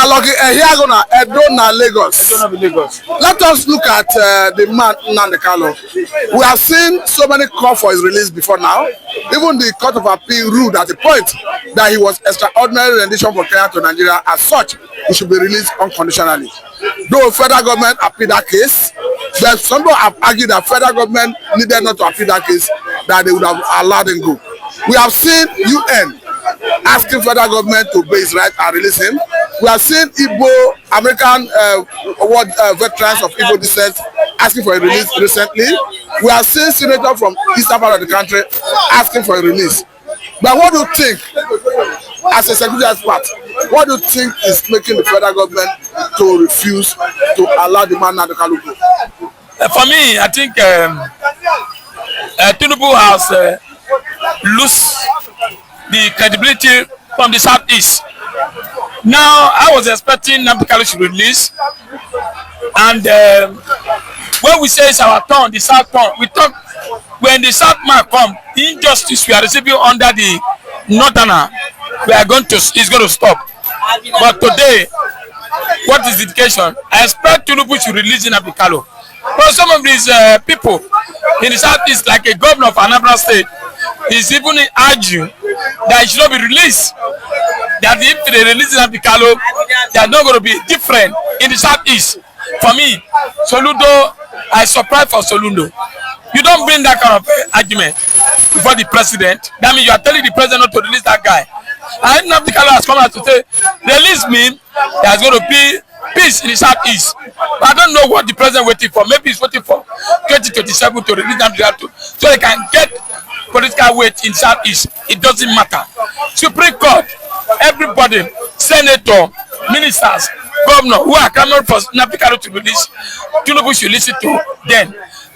Alogi Ehiagona Edona Lagos. Let us look at the man Nnamdi Kanu. We have seen so many calls for his release before now. Even the Court of Appeal ruled at the point that he was extraordinary rendition for Kenya to Nigeria. As such, he should be released unconditionally. Though federal government appealed that case, but some people have argued that federal government needed not to appeal that case, that they would have allowed him go. We have seen UN asking federal government to obey his right and release him. We have seen American veterans of Igbo descent asking for a release recently. We have seen senators from eastern part of the country asking for a release. But what do you think, as a security expert, what do you think is making the federal government to refuse to allow the man Nnamdi Kanu go? For me, I think Tinubu has lost the credibility from the southeast. Now, I was expecting Nnamdi Kanu to release, and when we say it's our turn, the south turn, we talk when the south man come, the injustice we are receiving under the northerner, is going to stop. But today, what is the indication? I expect Tinubu to release Nnamdi Kanu. But some of these people in the southeast, like a governor of Anambra State, is even arguing that it should not be released. That if they release Nnamdi Kanu, they are not going to be different in the southeast. For me, Soludo, I surprised for Soludo. You don't bring that kind of argument before the president. That means you are telling the president not to release that guy. And Nnamdi Kanu has come out to say, release me, there's going to be peace in the southeast. But I don't know what the president waiting for. Maybe he's waiting for 2027 to release Nnamdi Kanu so they can get political weight in southeast. It doesn't matter. Supreme Court, everybody, senator, ministers, governor who are coming for Nnamdi Kanu to release, Tinubu should listen to them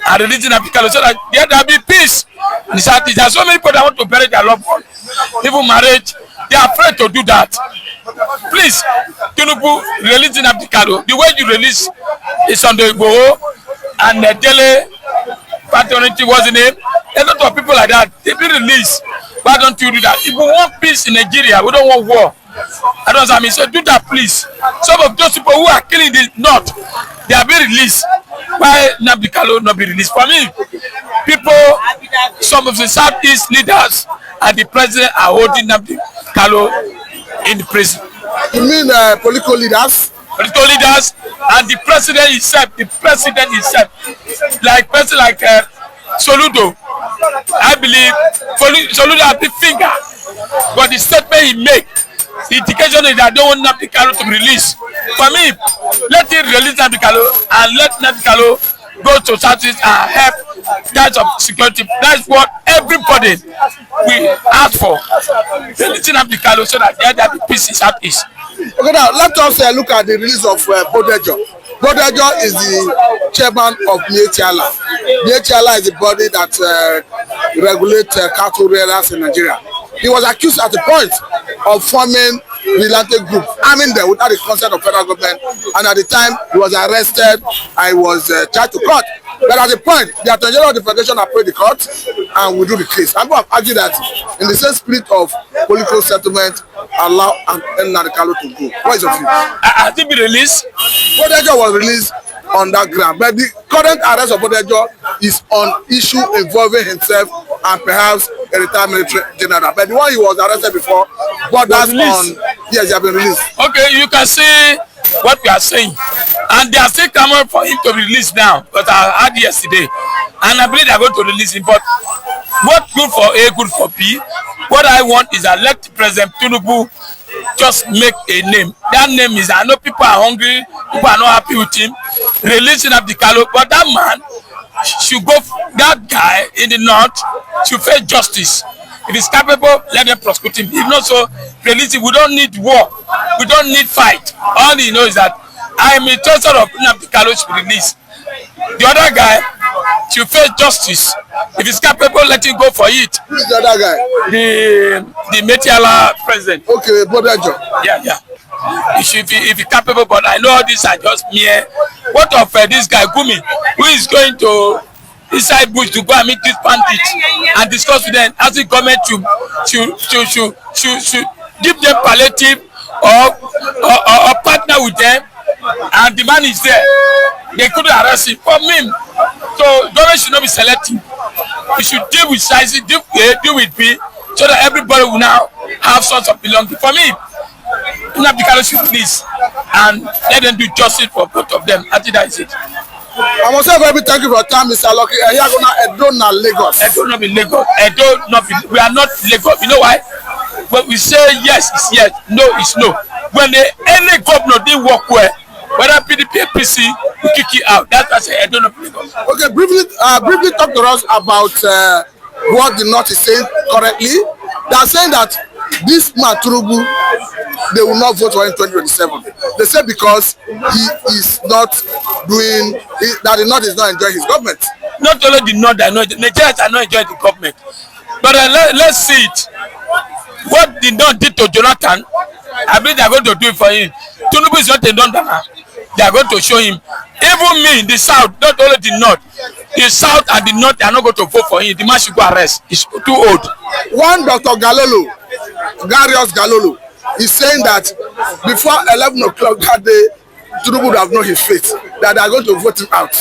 and release Nnamdi Kanu so that there will be peace in the southeast. There are so many people that want to bury their loved one. Even marriage, they are afraid to do that. Please, Tinubu, release Nnamdi Kanu. The way you release is on the Igboho and Dele Paternity was the name. A lot of people like that, they be released. Why don't you do that? If we want peace in Nigeria, we don't want war. I don't know what I mean. So do that, please. Some of those people who are killing the north, they are being released. Why Nnamdi Kanu not be released? For me, people, some of the southeast leaders and the president are holding Nnamdi Kanu in the prison. You mean political leaders? Political leaders and the president himself, like person like Soludo. I believe Soludo has the finger, but the statement he make, the indication is that I don't want Nnamdi Kanu to be released. For me, let him release Nnamdi Kanu and let Nnamdi Kanu go to Southeast and help guys of security. That's what everybody will ask for. Release Nnamdi Kanu so that there will be peace in Southeast. Okay, now let us look at the release of Bodejo. Bodejo is the chairman of Mirage. Mirage is the body that regulates cattle rearers in Nigeria. He was accused at the point of forming vigilante group, arming them without the consent of federal government, and at the time he was arrested and he was charged to court. But at the point, the Attorney General of the Federation approached the court and withdrew the case. And people have argued that in the same spirit of political settlement, allow Nnamdi Kanu to go. What is your view? Has he been released? Bodejo was released on that ground, but the current arrest of Bodejo is on issue involving himself and perhaps a retired military general. But the one he was arrested before, but that's on. Yes, he has been released. Okay, you can see what we are saying, and they are still coming for him to release now. But I heard yesterday, and I believe they are going to release him. But what good for A, good for B? What I want is that let President Tinubu just make a name. That name is, I know people are hungry, people are not happy with him. Releasing Nnamdi Kanu, but that man should go. That guy in the north should face justice. If he's capable, let them prosecute him. If not so, release him. We don't need war. We don't need fight. All he knows is that I am a trusted of Nnamdi Kanu should be released. The other guy should face justice. If he's capable, let him go for it. Who is the other guy? The Metiala president. Okay, Bodejo. Yeah. If he's capable, but I know all these are just mere. What of this guy Gumi, who is going to inside bush to go and meet this bandit and discuss with them? As the government should give them palliative or partner there with them, and the man is there. They couldn't arrest him. For me, so government should not be selective. We should deal with sizes, deal with B, so that everybody will now have sorts of belonging. For me, Nnamdi Kanu should please and let them do justice for both of them. I think that is it. I must say very thank you for your time, Mr. Lucky. Edo na Lagos. Edo not be Lagos. Edo not be. We are not Lagos. You know why? When we say yes, it's yes. No, it's no. When any governor didn't work well, whether PDP, APC, we kick it out. That's why I say Edo not be Lagos. Okay, briefly talk to us about what the North is saying currently. They are saying that this man Tinubu, they will not vote for him in 2027. They say because he is not doing that the North is not enjoying his government. Not only the North, Nigerians are not enjoying the government. But let's see it. What the North did to Jonathan, I believe they are going to do it for him. Tinubu is not a non-dana. They are going to show him. Even me in the South, not only the North, the South and the North, they are not going to vote for him. The man should go arrest. He's too old. One Dr. Garius Galolo, is saying that before 11 o'clock that day, Tinubu would have known his fate, that they are going to vote him out.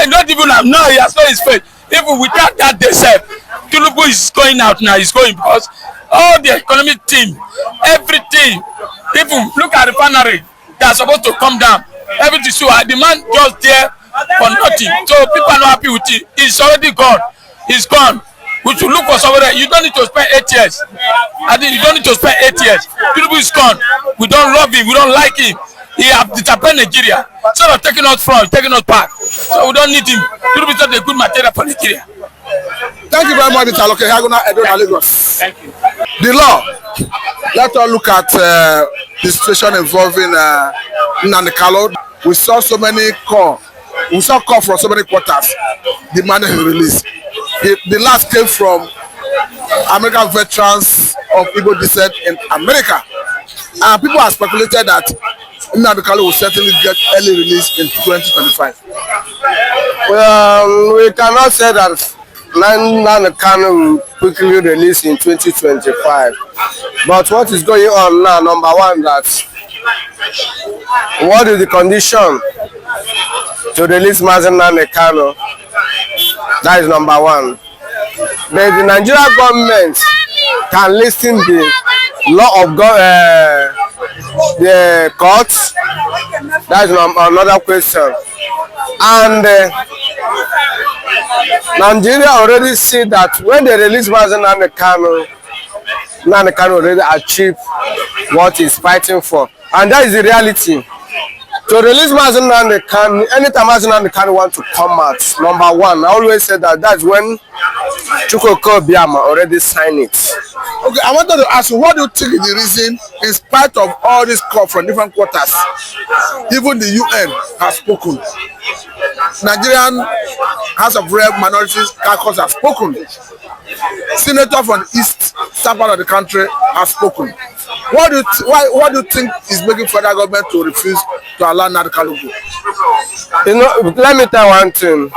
Not even now. No, he has known his fate. Even without that they said, Tinubu is going out now. He's going because all the economic team, everything, even look at the refinery, they are supposed to come down. Everything so the man just there for nothing. So people are not happy with it. He's already gone. He's gone. We should look for somewhere. You don't need to spend 8 years. I think you don't need to spend 8 years. Tinubu is gone. We don't love him. We don't like him. He has disappointed Nigeria. Instead of taking us front, taking us back. So we don't need him. Tinubu is not a good material for Nigeria. Thank you very much, Mr. Loke. Edo na Lagos. Thank you. The law. Let us look at the situation involving Nnamdi Kanu. We saw so many calls. We saw calls from so many quarters demanding his release. The last came from American veterans of Igbo descent in America. And people have speculated that Nnamdi Kanu will certainly get early release in 2025. Well, we cannot say that Nnamdi Kanu will quickly release in 2025. But what is going on now, number one, that what is the condition to release Nnamdi Kanu? That is number one. The Nigerian government can listen the law of the courts. That is another question. And Nigeria already see that when they release Nnamdi Kanu already achieved what he's fighting for. And that is the reality. To release Nnamdi Kanu, anytime Nnamdi Kanu wants to come out, number one, I always say that's when Chukwuka Obiama already signed it. Okay, I wanted to ask you, what do you think is the reason, in spite of all this call from different quarters, even the UN has spoken, Nigerian House of Rep minorities caucus has spoken, senator from the east part of the country has spoken. What do you think is making federal government to refuse to allow Nnamdi Kanu go? You know, let me tell one thing.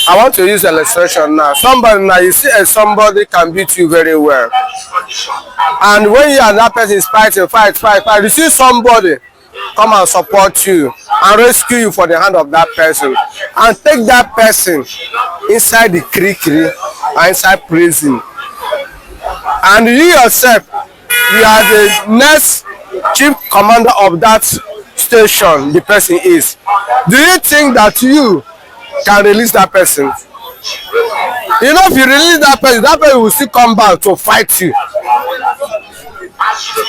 I want to use an illustration now. Somebody now, you see somebody can beat you very well. And when you and that person is fighting, you see somebody come and support you and rescue you for the hand of that person and take that person inside the krikri or inside prison. And you yourself, you are the next chief commander of that station the person is. Do you think that you can release that person? You know, if you release that person will still come back to fight you.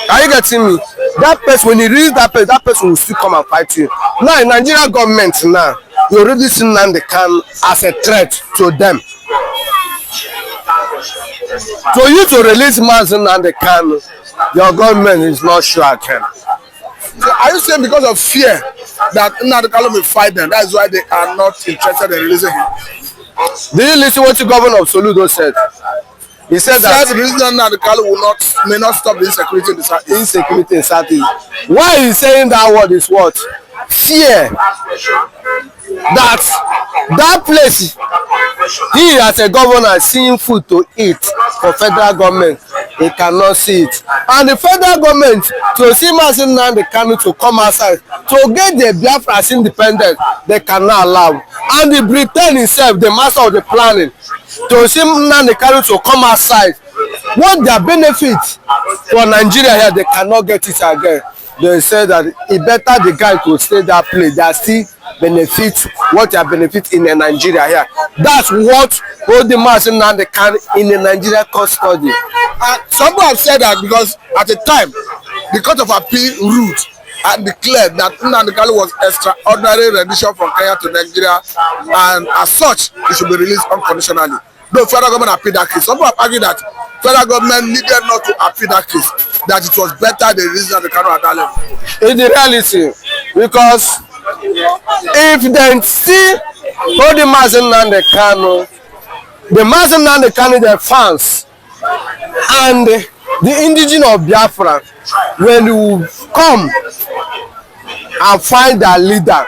Are you getting me? That person, when you release that person will still come and fight you. Now, in Nigerian government now, you already see Nnamdi Kanu as a threat to them. For you to release Nnamdi Kanu, your government is not sure again. So are you saying because of fear that Nnamdi Kanu will fight them, that is why they are not interested in releasing him? Do you listen what the governor of Soludo said? He said that releasing Nnamdi Kanu may not stop the insecurity in the south. Insecurity in Southeast. Why he's saying that word is what? Fear. That place, he as a governor seeing food to eat for federal government, he cannot see it. And the federal government to see Nnamdi Kanu to come outside to get the Biafra as independent, they cannot allow. And the Britain himself, the master of the planning, to see Nnamdi Kanu to come outside, what their benefits for Nigeria here, they cannot get it again. They say that it better the guy could stay that place. They still benefit what they benefit in Nigeria here. That's what all the mass in Nnamdi Kanu in the Nigeria custody. Some have said that because at the time, the Court of Appeal ruled and declared that Nnamdi Kanu was extraordinary rendition from Kenya to Nigeria, and as such, he should be released unconditionally. The federal government appealed that case. Some have argued that federal government needed not to appeal that case, that it was better the reason the Kanu at that level. In the reality, because if they still hold the mass in Nnamdi Kanu, the mass in Nnamdi Kanu, their fans, and the indigenous of Biafra, when you come and find their leader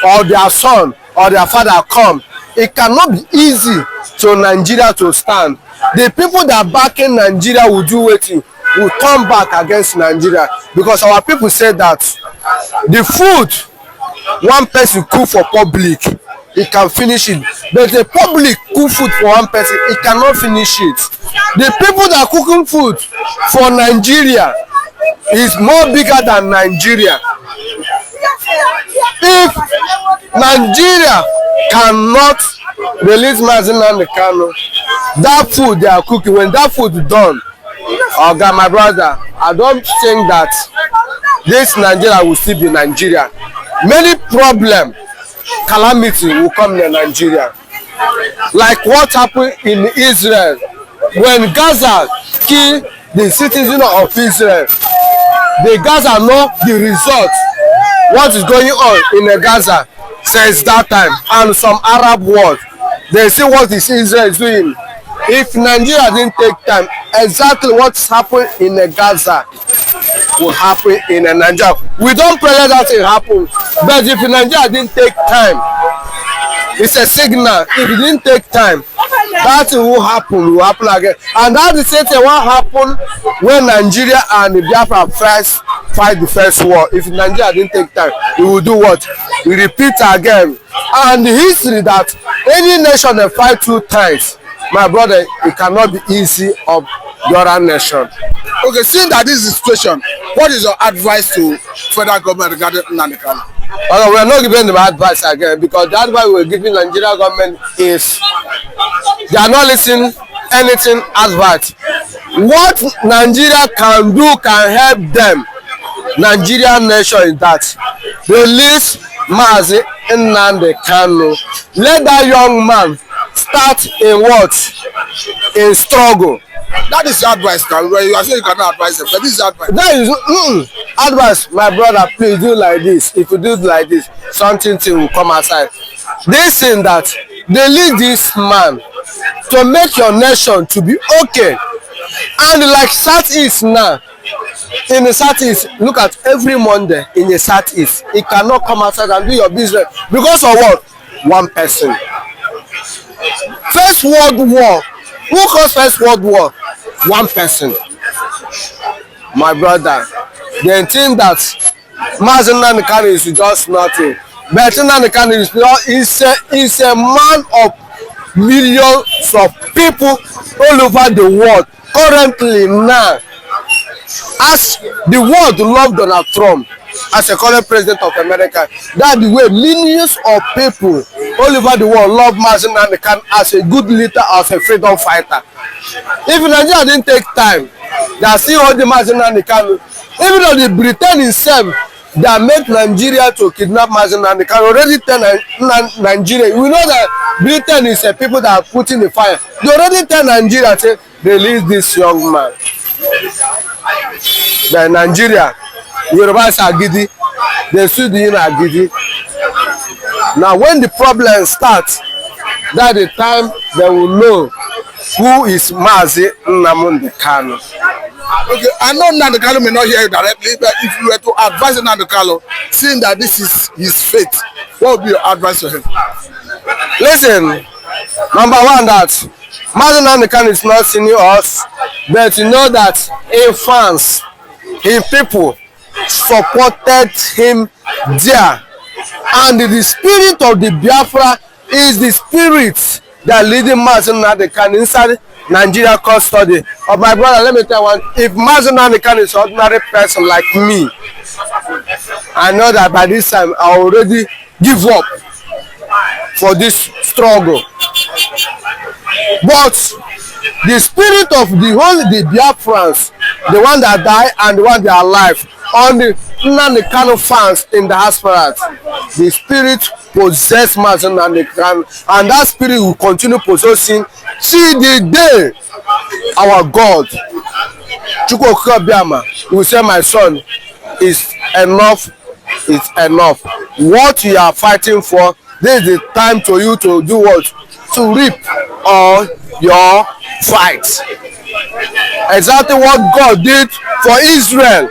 or their son or their father come, it cannot be easy to Nigeria to stand. The people that back in Nigeria will do wetin, will turn back against Nigeria, because our people say that the food one person cook for public, he can finish it, but the public cook food for one person, he cannot finish it. The people that cooking food for Nigeria is more bigger than Nigeria. If Nigeria cannot release Nnamdi Kanu, that food they are cooking, when that food is done, oga my brother, I don't think that this Nigeria will still be Nigeria. Many problem, calamity will come in Nigeria, like what happened in Israel when Gaza kill the citizens of Israel. The Gaza know the result, what is going on in the Gaza since that time, and some Arab world, they see what this Israel is doing. If Nigeria didn't take time, exactly what's happened in the Gaza will happen in Nigeria. We don't pray that it happen, but if Nigeria didn't take time, it's a signal. If it didn't take time, that will happen again. And that's the same thing what happened when Nigeria and Biafra first fight the first war. If Nigeria didn't take time, we will do what? We repeat again. And the history that any nation that fight 2 times, my brother, it cannot be easy of the other nation. Okay, seeing that this is the situation, what is your advice to federal government regarding Nnamdi Kanu? We are not giving them advice again, because the advice we are giving Nigeria government is they are not listening anything advice. What Nigeria can do can help them. Nigerian nation is that release Nnamdi Kanu. Let that young man start in what? In struggle. That is your advice, now. You are saying you cannot advise them, but this is advice. That is advice, my brother. Please do like this. If you do like this, something will come outside. They say that they lead this man to make your nation to be okay. And like Southeast now, in the Southeast, look at every Monday in the Southeast, it cannot come outside and do your business because of what? One person. First World War. Who caused First World War? One person. My brother, they think that Nnamdi Kanu is just nothing. But Nnamdi Kanu is a man of millions of people all over the world. Currently now, as the world love Donald Trump as a current president of America, that's the way millions of people all over the world love Nnamdi Kanu as a good leader, as a freedom fighter. If Nigeria didn't take time, they are still holding Nnamdi Kanu. Even though the Britain itself that make Nigeria to kidnap Nnamdi Kanu already tell Nigeria. We know that Britain is a people that are putting the fire. They already tell Nigeria say release this young man. But Nigeria, Yorubas are giddy, the Sudan are giddy. Now when the problem starts, that's the time they will know who is Nnamdi Kanu. Okay, I know Nnamdi Kanu may not hear you directly, but if you were to advise Nnamdi Kanu, seeing that this is his fate, what would be your advice to him? Listen, number one, that Mazi Nnamdi Kanu is not seeing us, but you know that in France, his people supported him there. And the spirit of the Biafra is the spirit that leading Mazi Nnamdi Kanu inside Nigeria custody. Of my brother, let me tell you one, if Mazi Nnamdi Kanu is an ordinary person like me, I know that by this time I already give up for this struggle. But the spirit of the Biafrans, the one that die and the one that are alive, on the Nnamdi Kanu fans in the diaspora, the spirit possess Mazi Nnamdi Kanu, and that spirit will continue possessing till the day our God Chukwuka Biama will say, my son, is enough, it's enough. What you are fighting for, this is the time for you to do what? To reap all your fights. Exactly what God did for Israel.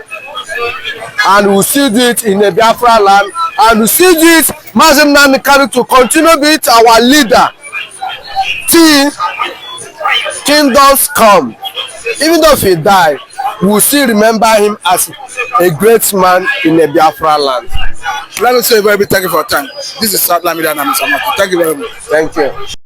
And we see it in the Biafra land. And we see it, Mazi Nnamdi Kanu, to continue to be our leader till kingdoms come. Even though if he die, we will still remember him as a great man in the Biafra land. Let me say very big thank you for your time. This is Southland Media and I'm Samaki. Thank you very much. Thank you.